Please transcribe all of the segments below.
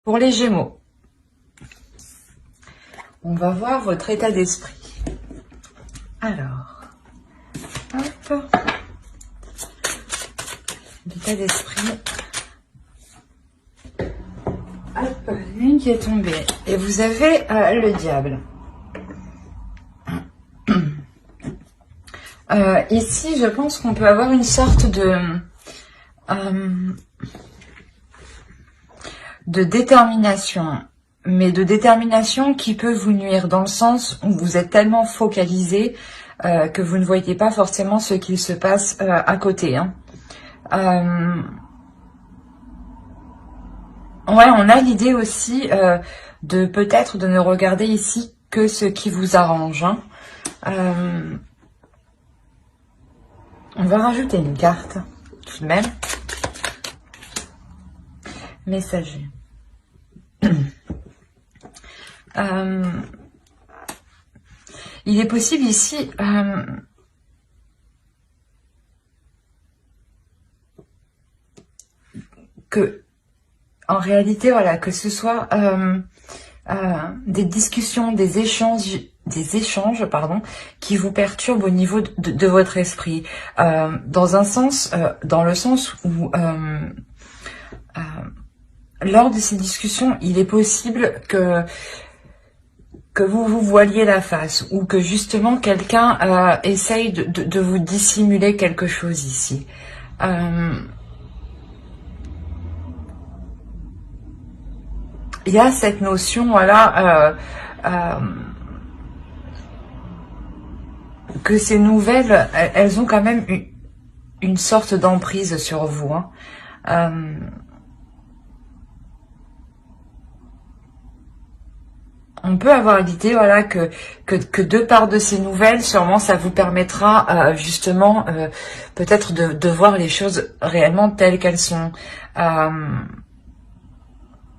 Pour les Gémeaux, on va voir votre état d'esprit. Alors, hop, l'état d'esprit. Hop, l'une qui est tombée. Et vous avez le diable. Ici, je pense qu'on peut avoir une sorte de détermination, mais de détermination qui peut vous nuire dans le sens où vous êtes tellement focalisé que vous ne voyez pas forcément ce qu'il se passe à côté. Hein. Ouais, on a l'idée aussi de peut-être de ne regarder ici que ce qui vous arrange. Hein. On va rajouter une carte, tout de même. Messager. Il est possible ici que, en réalité, voilà, que ce soit des discussions, des échanges, pardon, qui vous perturbent au niveau de votre esprit, dans un sens, dans le sens où lors de ces discussions, il est possible que vous vous voiliez la face ou que justement quelqu'un essaye de vous dissimuler quelque chose ici. Il y a cette notion, voilà, que ces nouvelles, elles ont quand même une sorte d'emprise sur vous. Hein. On peut avoir l'idée, voilà, que de part de ces nouvelles, sûrement ça vous permettra justement peut-être de voir les choses réellement telles qu'elles sont.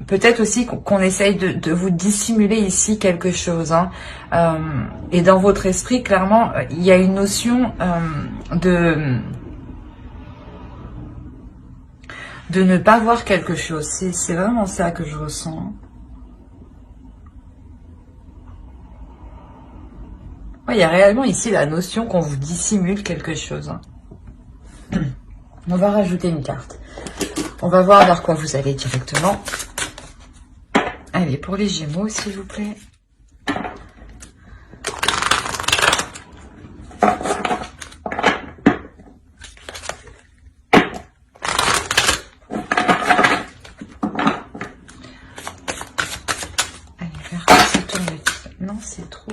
Peut-être aussi qu'on essaye de vous dissimuler ici quelque chose. Hein. Et dans votre esprit, clairement, il y a une notion de ne pas voir quelque chose. C'est vraiment ça que je ressens. Ouais, il y a réellement ici la notion qu'on vous dissimule quelque chose. Hein. On va rajouter une carte. On va voir vers quoi vous allez directement. Allez, pour les Gémeaux, s'il vous plaît. Allez, vers quoi se tourne-t-il? Non, c'est trop.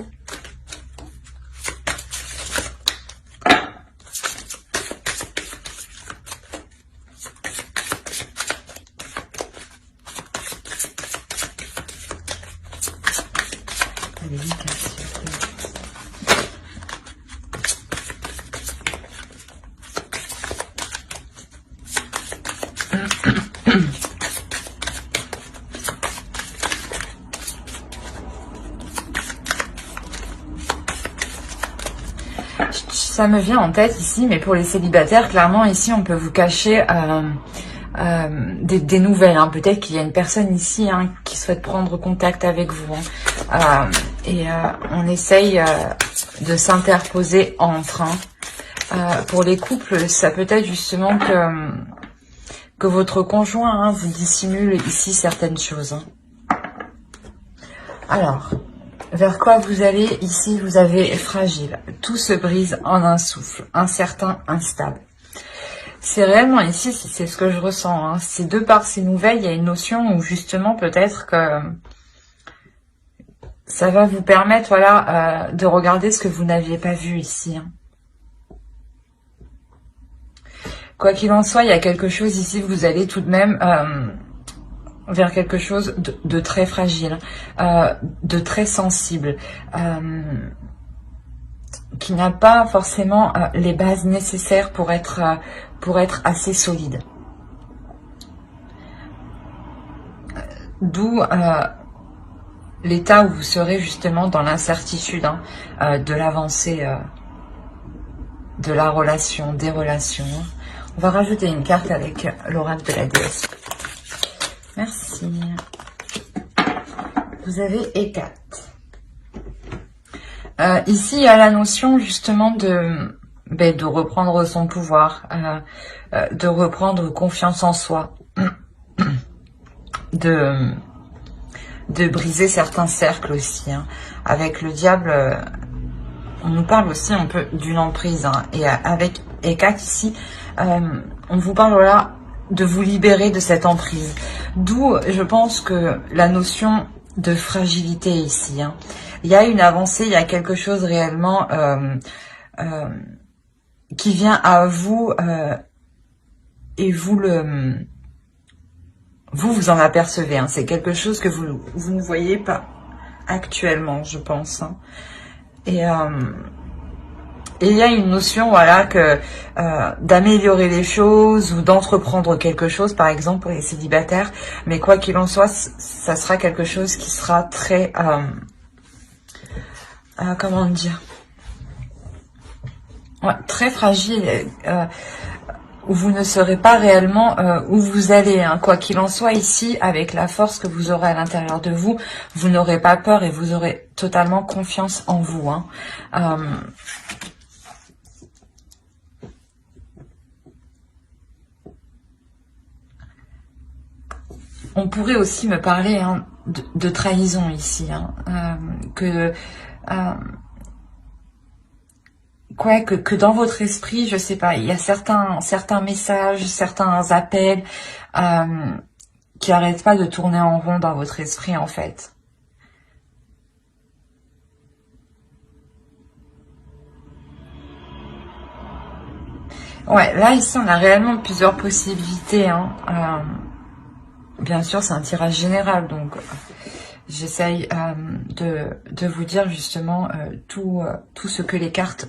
Ça me vient en tête ici, mais pour les célibataires, clairement ici on peut vous cacher des nouvelles. Hein. Peut-être qu'il y a une personne ici qui souhaite prendre contact avec vous. Hein. On essaye de s'interposer entre. Hein. Pour les couples, ça peut être justement que votre conjoint vous dissimule ici certaines choses. Hein. Alors, vers quoi vous allez? Ici, vous avez fragile. Tout se brise en un souffle, incertain, instable. C'est réellement ici, c'est ce que je ressens. Hein. C'est de par ces nouvelles, il y a une notion où justement peut-être que ça va vous permettre, voilà, de regarder ce que vous n'aviez pas vu ici. Hein. Quoi qu'il en soit, il y a quelque chose ici, vous allez tout de même vers quelque chose de très fragile, de très sensible, qui n'a pas forcément les bases nécessaires pour être assez solide. D'où l'état où vous serez justement dans l'incertitude de l'avancée de la relation, des relations. On va rajouter une carte avec l'oracle de la déesse. Merci. vous avez Hécate. Ici, il y a la notion justement de reprendre son pouvoir, de reprendre confiance en soi, de briser certains cercles aussi. Hein. Avec le diable, on nous parle aussi un peu d'une emprise. Hein. Et avec Hécate ici, on vous parle voilà, de vous libérer de cette emprise. D'où, je pense que la notion de fragilité ici. Hein. Il y a une avancée, il y a quelque chose réellement qui vient à vous et vous en apercevez. Hein. C'est quelque chose que vous ne voyez pas actuellement, je pense. Hein. Et il y a une notion, voilà, que d'améliorer les choses ou d'entreprendre quelque chose, par exemple pour les célibataires. Mais quoi qu'il en soit, ça sera quelque chose qui sera très, comment dire, ouais, très fragile. Où vous ne saurez pas réellement où vous allez. Hein. Quoi qu'il en soit, ici, avec la force que vous aurez à l'intérieur de vous, vous n'aurez pas peur et vous aurez totalement confiance en vous. Hein. On pourrait aussi me parler hein, de trahison ici. Hein, que dans votre esprit, je sais pas, il y a certains messages, certains appels qui n'arrêtent pas de tourner en rond dans votre esprit en fait. Ouais, là ici on a réellement plusieurs possibilités. Hein. Bien sûr, c'est un tirage général, donc j'essaye de vous dire justement tout ce que les cartes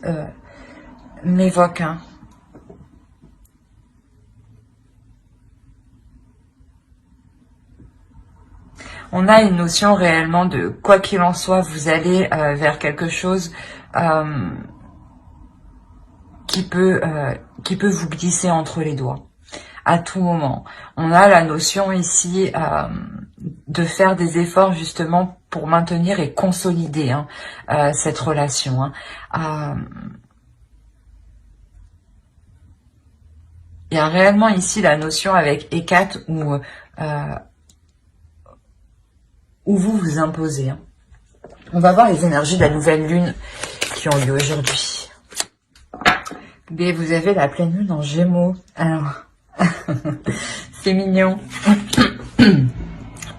m'évoquent. Hein. On a une notion réellement de quoi qu'il en soit, vous allez vers quelque chose qui peut vous glisser entre les doigts à tout moment. On a la notion ici de faire des efforts justement pour maintenir et consolider hein, cette relation. Hein. Il y a réellement ici la notion avec Hécate où vous vous imposez. Hein. On va voir les énergies de la nouvelle lune qui ont lieu aujourd'hui. Mais vous avez la pleine lune en Gémeaux. Alors, c'est mignon.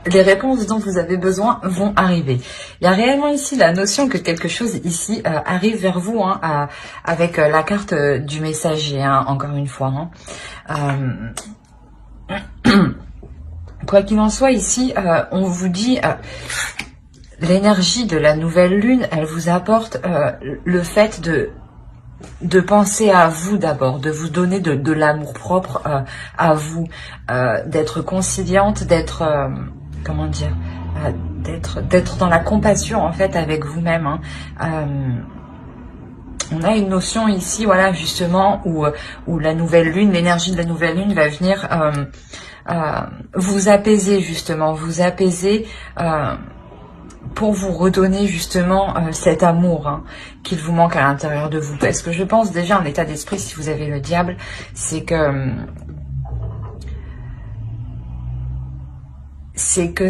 Les réponses dont vous avez besoin vont arriver. Il y a réellement ici la notion que quelque chose ici arrive vers vous hein, avec la carte du messager, hein, encore une fois. Hein. Quoi qu'il en soit, ici, on vous dit l'énergie de la nouvelle lune, elle vous apporte le fait de penser à vous d'abord, de vous donner de l'amour propre à vous, d'être conciliante, d'être, comment dire, d'être dans la compassion en fait avec vous-même. Hein. On a une notion ici, voilà, justement, où la nouvelle lune, l'énergie de la nouvelle lune va venir vous apaiser justement, vous apaiser pour vous redonner justement cet amour hein, qu'il vous manque à l'intérieur de vous. Parce que je pense déjà en état d'esprit, si vous avez le diable, c'est que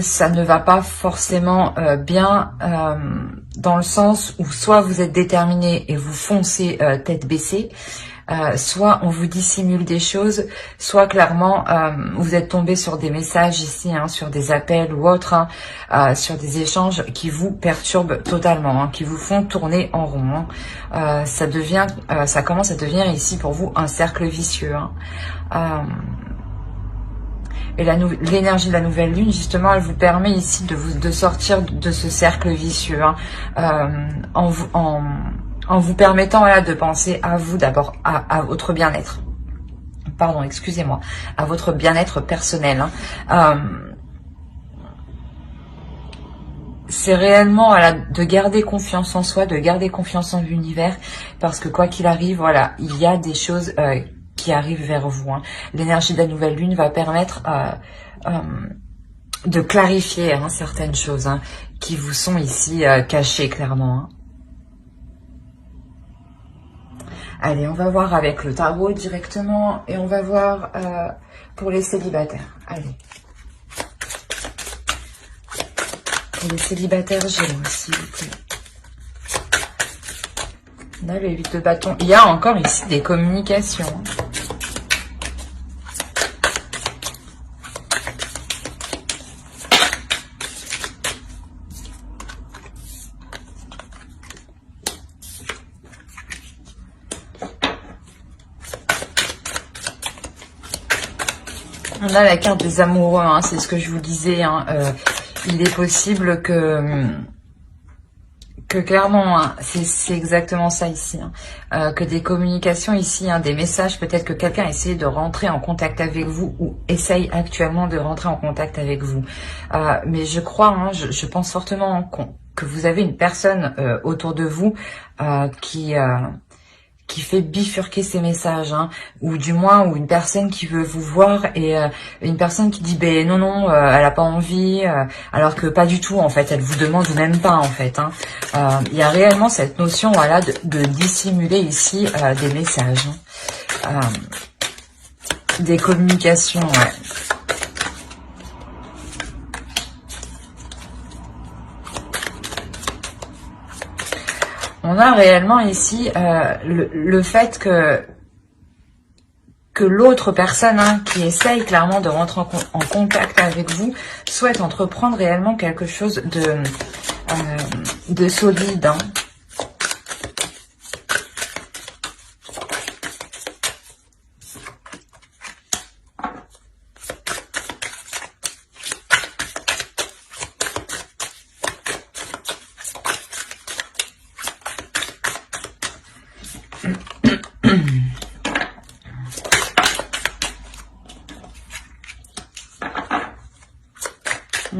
ça ne va pas forcément bien dans le sens où soit vous êtes déterminé et vous foncez tête baissée, soit on vous dissimule des choses, soit clairement vous êtes tombé sur des messages ici, hein, sur des appels ou autres, hein, sur des échanges qui vous perturbent totalement, hein, qui vous font tourner en rond. Hein. Ça commence à devenir ici pour vous un cercle vicieux. Hein. Et l'énergie de la nouvelle lune, justement, elle vous permet ici de sortir de ce cercle vicieux, hein, en vous permettant voilà, de penser à vous d'abord, à votre bien-être. Pardon, excusez-moi, à votre bien-être personnel. Hein. C'est réellement voilà, de garder confiance en soi, de garder confiance en l'univers, parce que quoi qu'il arrive, voilà, il y a des choses qui arrivent vers vous. Hein. L'énergie de la nouvelle lune va permettre de clarifier hein, certaines choses hein, qui vous sont ici cachées clairement. Hein. Allez, on va voir avec le tarot directement et on va voir pour les célibataires. Allez. Pour les célibataires Gémeaux, s'il vous plaît. On a le 8 de bâton. Il y a encore ici des communications. On a la carte des amoureux, hein, c'est ce que je vous disais. Hein, il est possible que clairement, hein, c'est exactement ça ici, hein, que des communications ici, hein, des messages, peut-être que quelqu'un essaie de rentrer en contact avec vous ou essaye actuellement de rentrer en contact avec vous. Mais je crois, hein, je pense fortement que vous avez une personne autour de vous qui fait bifurquer ces messages, hein, ou du moins ou une personne qui veut vous voir et une personne qui dit ben non elle a pas envie, alors que pas du tout en fait, elle vous demande même pas en fait. Hein. Il y a réellement cette notion voilà de dissimuler ici des messages, hein. Des communications. Ouais. On a réellement ici le fait que l'autre personne hein, qui essaye clairement de rentrer en contact avec vous souhaite entreprendre réellement quelque chose de solide. Hein.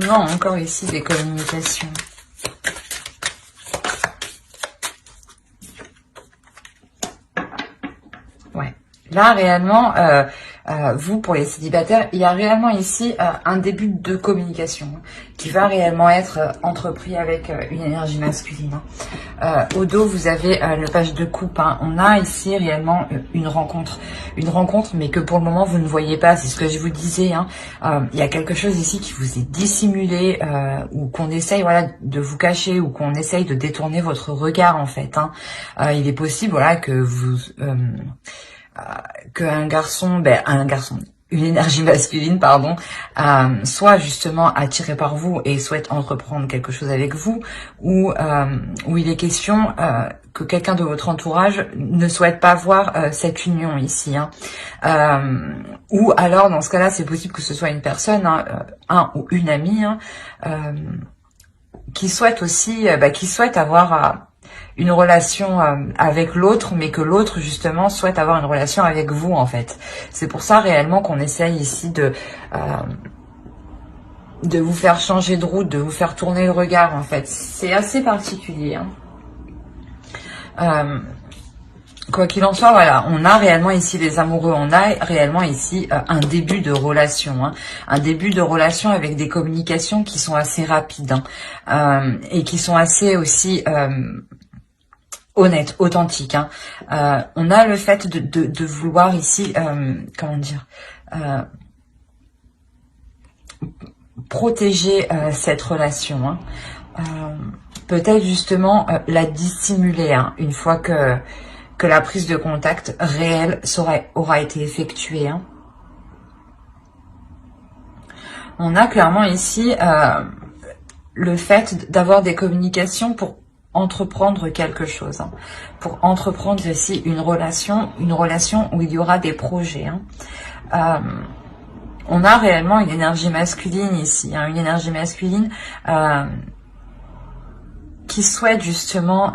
Non, encore ici des communications. Ouais. Là, réellement, vous, pour les célibataires, il y a réellement ici un début de communication hein, qui va réellement être entrepris avec une énergie masculine. Hein. Au dos, vous avez le page de coupe. Hein. On a ici réellement une rencontre, mais que pour le moment, vous ne voyez pas. C'est ce que je vous disais. Hein. Il y a quelque chose ici qui vous est dissimulé ou qu'on essaye voilà, de vous cacher ou qu'on essaye de détourner votre regard, en fait. Hein. Il est possible voilà, que vous... une énergie masculine, pardon, soit justement attiré par vous et souhaite entreprendre quelque chose avec vous, ou il est question que quelqu'un de votre entourage ne souhaite pas voir cette union ici. Hein. Ou alors, dans ce cas-là, c'est possible que ce soit une personne, hein, un ou une amie, hein, qui souhaite aussi, qui souhaite avoir... une relation avec l'autre, mais que l'autre justement souhaite avoir une relation avec vous en fait. C'est pour ça réellement qu'on essaye ici de vous faire changer de route, de vous faire tourner le regard en fait. C'est assez particulier. Hein. Quoi qu'il en soit, voilà, on a réellement ici les amoureux, on a réellement ici un début de relation, hein, un début de relation avec des communications qui sont assez rapides hein, et qui sont assez aussi honnête, authentique. Hein. On a le fait de vouloir ici, comment dire, protéger cette relation. Hein. Peut-être justement la dissimuler hein, une fois que la prise de contact réelle aura été effectuée. Hein. On a clairement ici le fait d'avoir des communications pour entreprendre quelque chose, hein, pour entreprendre ici une relation où il y aura des projets. Hein. On a réellement une énergie masculine ici, hein, une énergie masculine qui souhaite justement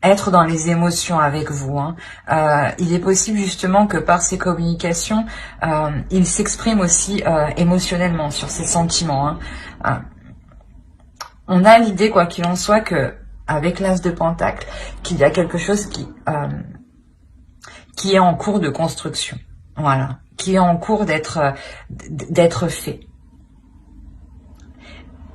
être dans les émotions avec vous. Hein. Il est possible justement que par ces communications, il s'exprime aussi émotionnellement sur ses sentiments. Hein. On a l'idée, quoi qu'il en soit, que avec l'As de Pentacle, qu'il y a quelque chose qui est en cours de construction. Voilà. Qui est en cours d'être fait.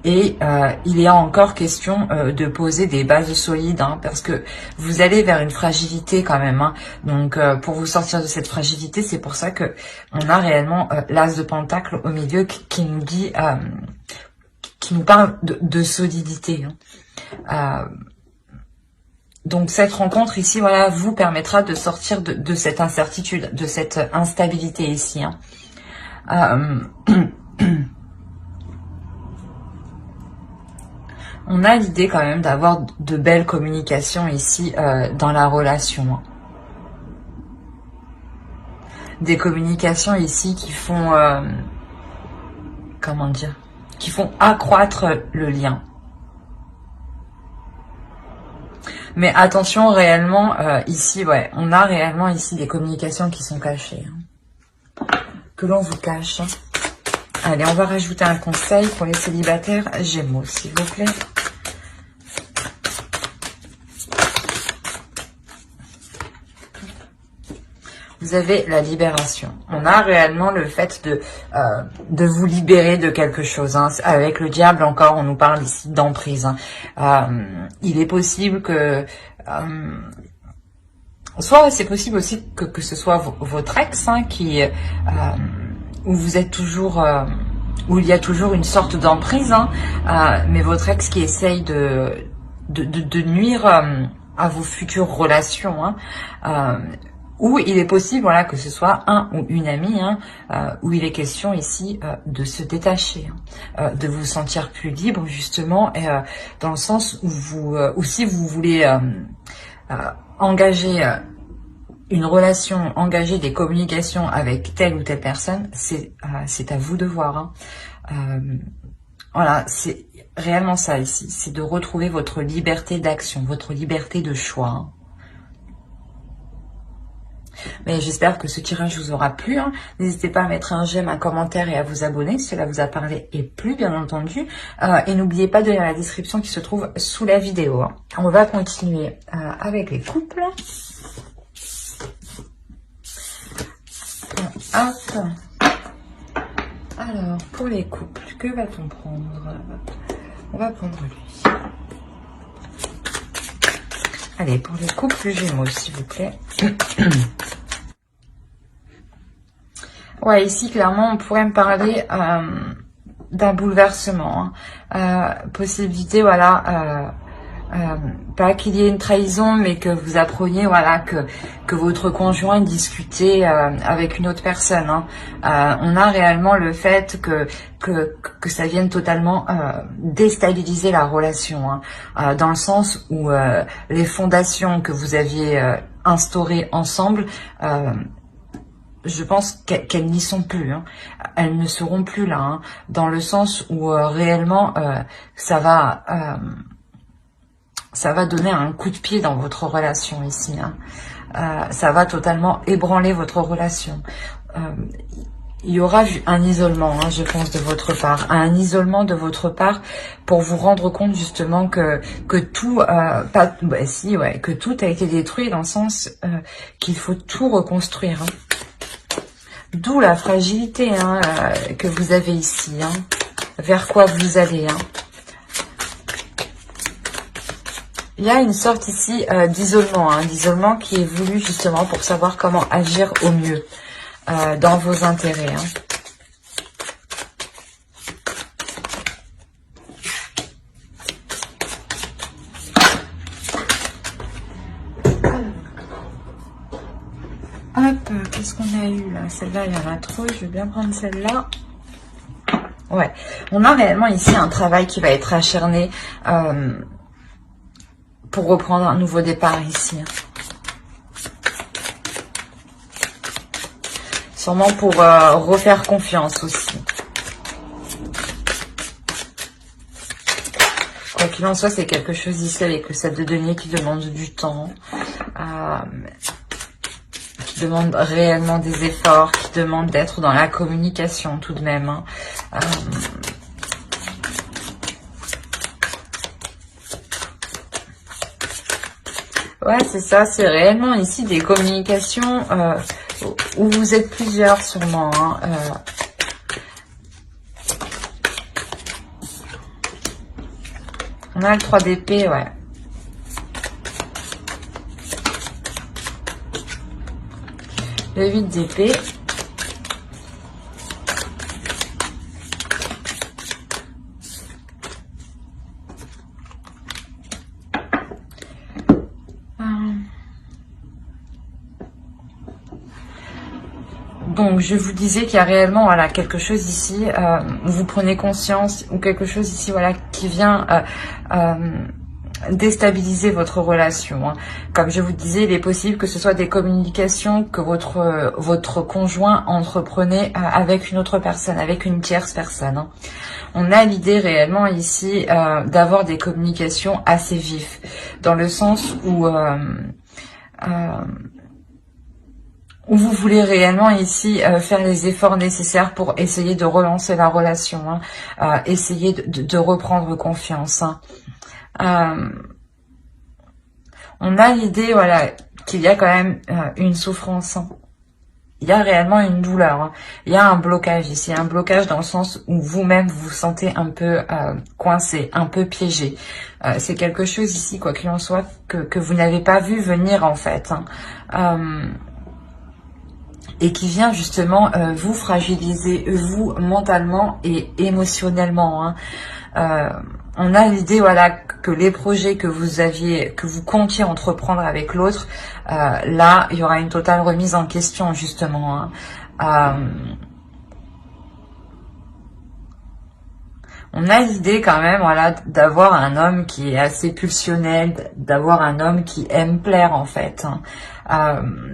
Et il est encore question de poser des bases solides, hein, parce que vous allez vers une fragilité quand même. Hein. Donc, pour vous sortir de cette fragilité, c'est pour ça que on a réellement l'As de Pentacle au milieu qui nous dit, qui nous parle de solidité. Hein. Donc, cette rencontre ici, voilà, vous permettra de sortir de cette incertitude, de cette instabilité ici. Hein. On a l'idée quand même d'avoir de belles communications ici dans la relation. Hein. Des communications ici qui font, comment dire, qui font accroître le lien. Mais attention, réellement, ici, ouais, on a réellement ici des communications qui sont cachées. Hein, que l'on vous cache. Hein. Allez, on va rajouter un conseil pour les célibataires Gémeaux, s'il vous plaît. Vous avez la libération. On a réellement le fait de vous libérer de quelque chose. Hein. Avec le diable, encore, on nous parle ici d'emprise. Hein. Il est possible que... soit c'est possible aussi que ce soit votre ex hein, qui... où vous êtes toujours... où il y a toujours une sorte d'emprise. Hein, mais votre ex qui essaye de nuire à vos futures relations. Hein, ou il est possible, voilà, que ce soit un ou une amie, hein, où il est question ici de se détacher, hein, de vous sentir plus libre justement, et dans le sens où vous, ou si vous voulez engager une relation, engager des communications avec telle ou telle personne, c'est à vous de voir. Hein. Voilà, c'est réellement ça ici, c'est de retrouver votre liberté d'action, votre liberté de choix. Hein. Mais j'espère que ce tirage vous aura plu. Hein. N'hésitez pas à mettre un j'aime, un commentaire et à vous abonner si cela vous a parlé et plu, bien entendu. Et n'oubliez pas de lire la description qui se trouve sous la vidéo. Hein. On va continuer avec les couples. Hop. Alors, pour les couples, que va-t-on prendre? On va prendre lui. Allez, pour les couples Gémeaux, s'il vous plaît. Ouais, ici, clairement, on pourrait me parler d'un bouleversement. Hein. Possibilité, voilà, pas qu'il y ait une trahison, mais que vous appreniez, voilà, que votre conjoint discutait avec une autre personne. Hein. On a réellement le fait que ça vienne totalement déstabiliser la relation, hein, dans le sens où les fondations que vous aviez instaurées ensemble, je pense qu'elles n'y sont plus. Hein. Elles ne seront plus là, hein, dans le sens où réellement ça va donner un coup de pied dans votre relation ici. Hein. Ça va totalement ébranler votre relation. Il y aura un isolement, hein, je pense, de votre part. Un isolement de votre part pour vous rendre compte justement que tout, que tout a été détruit, dans le sens qu'il faut tout reconstruire. Hein. D'où la fragilité hein, que vous avez ici. Hein. Vers quoi vous allez. Hein. Il y a une sorte ici d'isolement. Hein, d'isolement qui est voulu justement pour savoir comment agir au mieux dans vos intérêts. Hein. Hop, qu'est-ce qu'on a eu là? Celle-là, il y en a trop. Je vais bien prendre celle-là. Ouais, on a réellement ici un travail qui va être acharné pour reprendre un nouveau départ ici. Sûrement pour refaire confiance aussi. Quoi qu'il en soit, c'est quelque chose ici avec le 7 de denier qui demande du temps. Qui demande réellement des efforts, qui demande d'être dans la communication tout de même. Hein. Ouais, c'est ça, c'est réellement ici des communications où vous êtes plusieurs sûrement. Hein, On a le 3 d'épée, ouais. Le 8 d'épée. Donc, je vous disais qu'il y a réellement, voilà, quelque chose ici où vous prenez conscience, ou quelque chose ici, voilà, qui vient déstabiliser votre relation. Hein. Comme je vous disais, il est possible que ce soit des communications que votre conjoint entreprenait avec une autre personne, avec une tierce personne. Hein. On a l'idée réellement ici d'avoir des communications assez vives, dans le sens où vous voulez réellement ici faire les efforts nécessaires pour essayer de relancer la relation, hein, essayer de reprendre confiance. Hein. On a l'idée, voilà, qu'il y a quand même une souffrance. Hein. Il y a réellement une douleur. Hein. Il y a un blocage ici, un blocage dans le sens où vous-même vous vous sentez un peu coincé, un peu piégé. C'est quelque chose ici, quoi qu'il en soit, que vous n'avez pas vu venir en fait. Hein. Et qui vient justement vous fragiliser, vous, mentalement et émotionnellement. Hein. On a l'idée, voilà, que les projets que vous comptiez entreprendre avec l'autre, là, il y aura une totale remise en question, justement. Hein. On a l'idée quand même, voilà, d'avoir un homme qui est assez pulsionnel, d'avoir un homme qui aime plaire en fait, hein.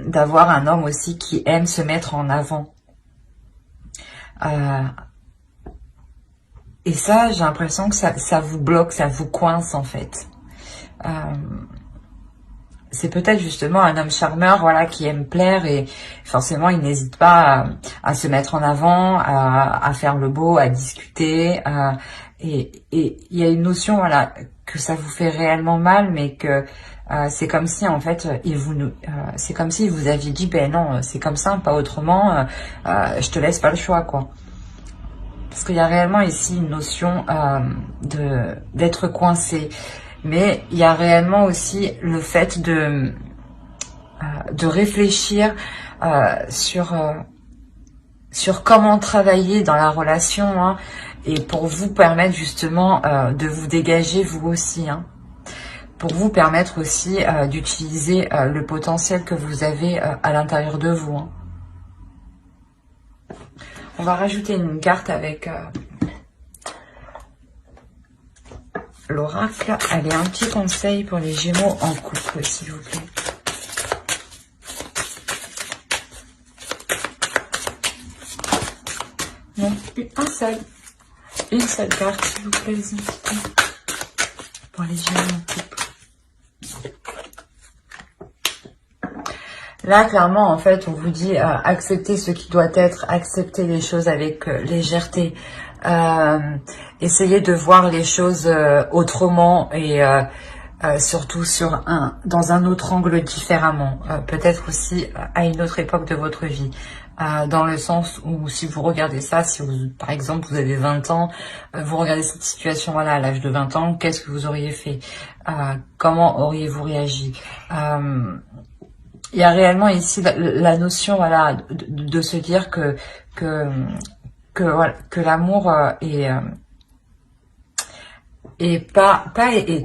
D'avoir un homme aussi qui aime se mettre en avant. Et ça, j'ai l'impression que ça vous bloque, ça vous coince en fait. C'est peut-être justement un homme charmeur, voilà, qui aime plaire et forcément il n'hésite pas à se mettre en avant, à faire le beau, à discuter. Et il y a une notion, voilà, que ça vous fait réellement mal, mais que c'est comme si en fait c'est comme si vous aviez dit ben non, c'est comme ça, pas autrement. Je te laisse pas le choix, quoi. Parce qu'il y a réellement ici une notion d'être coincé. Mais il y a réellement aussi le fait de réfléchir sur comment travailler dans la relation, hein, et pour vous permettre justement de vous dégager vous aussi. Hein, pour vous permettre aussi d'utiliser le potentiel que vous avez à l'intérieur de vous. Hein. On va rajouter une carte avec... l'oracle. Allez, un petit conseil pour les Gémeaux en couple, s'il vous plaît. Non, une seule carte, s'il vous plaît, les invités. Pour les Gémeaux en couple. Là, clairement, en fait, on vous dit accepter ce qui doit être, accepter les choses avec légèreté. Essayer de voir les choses autrement et surtout dans un autre angle différemment, peut-être aussi à une autre époque de votre vie, dans le sens où si vous regardez ça, si vous, par exemple vous avez 20 ans, vous regardez cette situation, voilà, à l'âge de 20 ans, qu'est-ce que vous auriez fait, comment auriez-vous réagi. Il y a réellement ici la notion, voilà, de se dire que l'amour est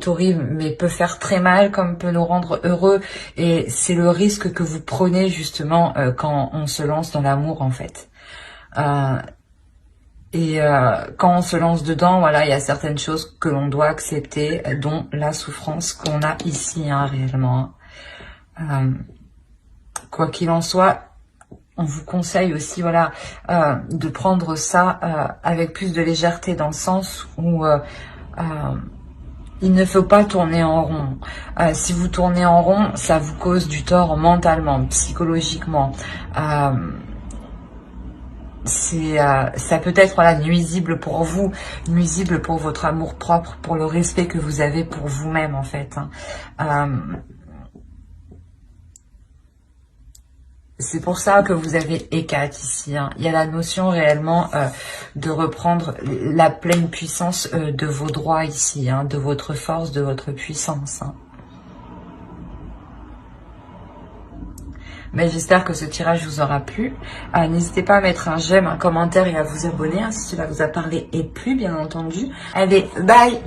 horrible, mais peut faire très mal comme peut nous rendre heureux. Et c'est le risque que vous prenez justement quand on se lance dans l'amour en fait. Quand on se lance dedans, voilà, il y a certaines choses que l'on doit accepter, dont la souffrance qu'on a ici, hein, réellement. Quoi qu'il en soit, on vous conseille aussi, voilà, de prendre ça avec plus de légèreté, dans le sens où il ne faut pas tourner en rond. Si vous tournez en rond, ça vous cause du tort mentalement, psychologiquement. Ça peut être, voilà, nuisible pour vous, nuisible pour votre amour propre, pour le respect que vous avez pour vous-même en fait. Hein. C'est pour ça que vous avez Hécate ici. Hein. Il y a la notion réellement de reprendre la pleine puissance de vos droits ici, hein, de votre force, de votre puissance. Hein. Mais j'espère que ce tirage vous aura plu. N'hésitez pas à mettre un j'aime, un commentaire et à vous abonner hein, si cela vous a parlé et plu, bien entendu. Allez, bye!